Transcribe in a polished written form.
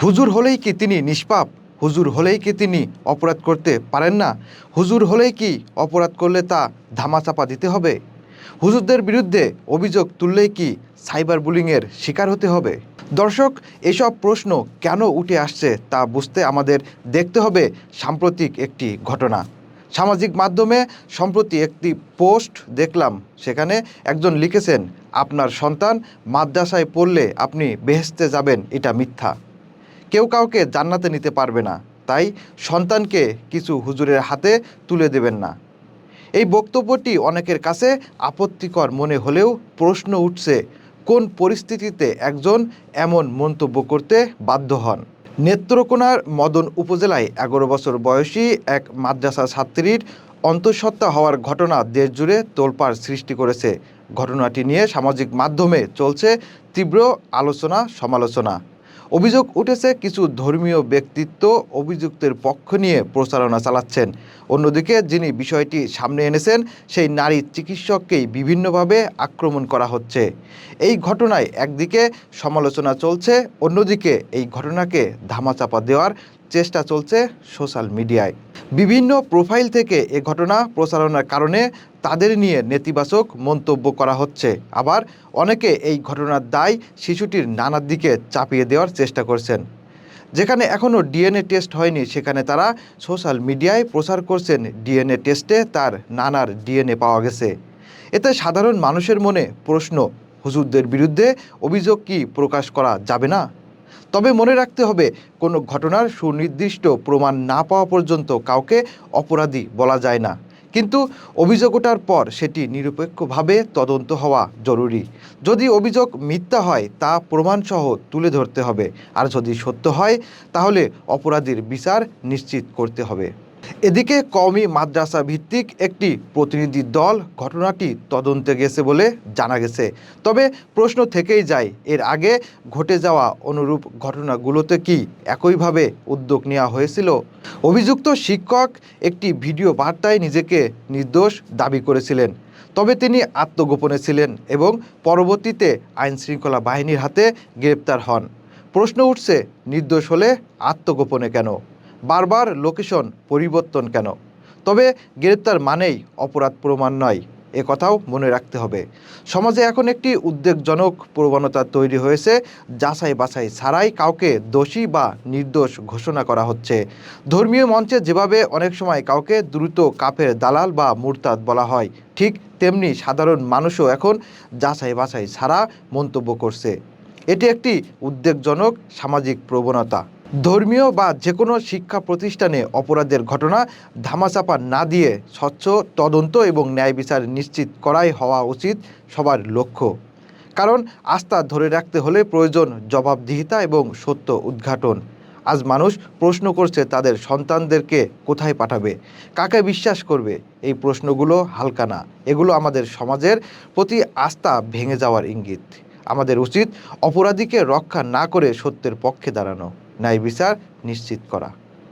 হুজুর হলেই কি তিনি নিষ্পাপ? হুজুর হলেই কি তিনি অপরাধ করতে পারেন না? হুজুর হলেই কি অপরাধ করলে তা ধামাচাপা দিতে হবে? হুজুরদের বিরুদ্ধে অভিযোগ তুললেই কি সাইবার বুলিংয়ের শিকার হতে হবে? দর্শক, এসব প্রশ্ন কেন উঠে আসছে তা বুঝতে আমাদের দেখতে হবে সাম্প্রতিক একটি ঘটনা। সামাজিক মাধ্যমে সম্প্রতি একটি পোস্ট দেখলাম, সেখানে একজন লিখেছেন, আপনার সন্তান মাদ্রাসায় পড়লে আপনি বেহেশতে যাবেন, এটা মিথ্যা। কেউ কাউকে জান্নাতে নিতে পারবে না, তাই সন্তানকে কিছু হুজুরের হাতে তুলে দেবেন না। এই বক্তব্যটি অনেকের কাছে আপত্তিকর মনে হলেও প্রশ্ন উঠছে, কোন পরিস্থিতিতে একজন এমন মন্তব্য করতে বাধ্য হন? নেত্রকোনার মদন উপজেলায় ১১ বছর বয়সী এক মাদ্রাসা ছাত্রীর অন্তঃসত্ত্বা হওয়ার ঘটনা দেশজুড়ে তোলপাড় সৃষ্টি করেছে। ঘটনাটি নিয়ে সামাজিক মাধ্যমে চলছে তীব্র আলোচনা সমালোচনা। অভিযোগ উঠেছে, কিছু ধর্মীয় ব্যক্তিত্ব অভিযুক্তের পক্ষ নিয়ে প্রচারণা চালাচ্ছেন। অন্যদিকে যিনি বিষয়টি সামনে এনেছেন সেই নারী চিকিৎসককেই বিভিন্নভাবে আক্রমণ করা হচ্ছে। এই ঘটনায় একদিকে সমালোচনা চলছে, অন্যদিকে এই ঘটনাকে ধামাচাপা দেওয়ার চেষ্টা চলছে সোশ্যাল মিডিয়ায়। বিভিন্ন প্রোফাইল থেকে এ ঘটনা প্রচারণার কারণে তাদের নিয়ে নেতিবাচক মন্তব্য করা হচ্ছে। আবার অনেকে এই ঘটনার দায় শিশুটির নানার দিকে চাপিয়ে দেওয়ার চেষ্টা করছেন। যেখানে এখনও ডিএনএ টেস্ট হয়নি, সেখানে তারা সোশ্যাল মিডিয়ায় প্রচার করছেন ডিএনএ টেস্টে তার নানার ডিএনএ পাওয়া গেছে। এতে সাধারণ মানুষের মনে প্রশ্ন, হুজুরদের বিরুদ্ধে অভিযোগ কি প্রকাশ করা যাবে না? তবে মনে রাখতে হবে, কোনো ঘটনার সুনির্দিষ্ট প্রমাণ না পাওয়া পর্যন্ত কাউকে অপরাধী বলা যায় না। কিন্তু অভিযোগ ওঠার পর সেটি নিরপেক্ষভাবে তদন্ত হওয়া জরুরি। যদি অভিযোগ মিথ্যা হয় তা প্রমাণসহ তুলে ধরতে হবে, আর যদি সত্য হয় তাহলে অপরাধীর বিচার নিশ্চিত করতে হবে। এদিকে কওমি মাদ্রাসা ভিত্তিক একটি প্রতিনিধি দল ঘটনাটি তদন্তে গেছে বলে জানা গেছে। তবে প্রশ্ন থেকেই যায়, এর আগে ঘটে যাওয়া অনুরূপ ঘটনাগুলোতে কি একইভাবে উদ্যোগ নেওয়া হয়েছিল? অভিযুক্ত শিক্ষক একটি ভিডিও বার্তায় নিজেকে নির্দোষ দাবি করেছিলেন, তবে তিনি আত্মগোপনে ছিলেন এবং পরবর্তীতে আইনশৃঙ্খলা বাহিনীর হাতে গ্রেপ্তার হন। প্রশ্ন উঠছে, নির্দোষ হলে আত্মগোপনে কেন? বারবার লোকেশন পরিবর্তন কেন? তবে গ্রেপ্তার মানেই অপরাধ প্রমাণ নয়, এ কথাও মনে রাখতে হবে। সমাজে এখন একটি উদ্বেগজনক প্রবণতা তৈরি হয়েছে, যাচাই বাছাই ছাড়াই কাউকে দোষী বা নির্দোষ ঘোষণা করা হচ্ছে। ধর্মীয় মঞ্চে যেভাবে অনেক সময় কাউকে দ্রুত কাফের, দালাল বা মুরতাদ বলা হয়, ঠিক তেমনি সাধারণ মানুষও এখন যাচাই বাছাই ছাড়া মন্তব্য করছে। এটি একটি উদ্বেগজনক সামাজিক প্রবণতা। ধর্মীয় বা যে কোনো শিক্ষা প্রতিষ্ঠানে অপরাধের ঘটনা ধামাচাপা না দিয়ে স্বচ্ছ তদন্ত এবং ন্যায় বিচার নিশ্চিত করাই হওয়া উচিত সবার লক্ষ্য। কারণ আস্থা ধরে রাখতে হলে প্রয়োজন জবাবদিহিতা এবং সত্য উদ্ঘাটন। আজ মানুষ প্রশ্ন করছে তাদের সন্তানদেরকে কোথায় পাঠাবে, কাকে বিশ্বাস করবে। এই প্রশ্নগুলো হালকা না, এগুলো আমাদের সমাজের প্রতি আস্থা ভেঙে যাওয়ার ইঙ্গিত। আমাদের উচিত অপরাধীকে রক্ষা না করে সত্যের পক্ষে দাঁড়ানো, ন্যায় বিচার নিশ্চিত করা।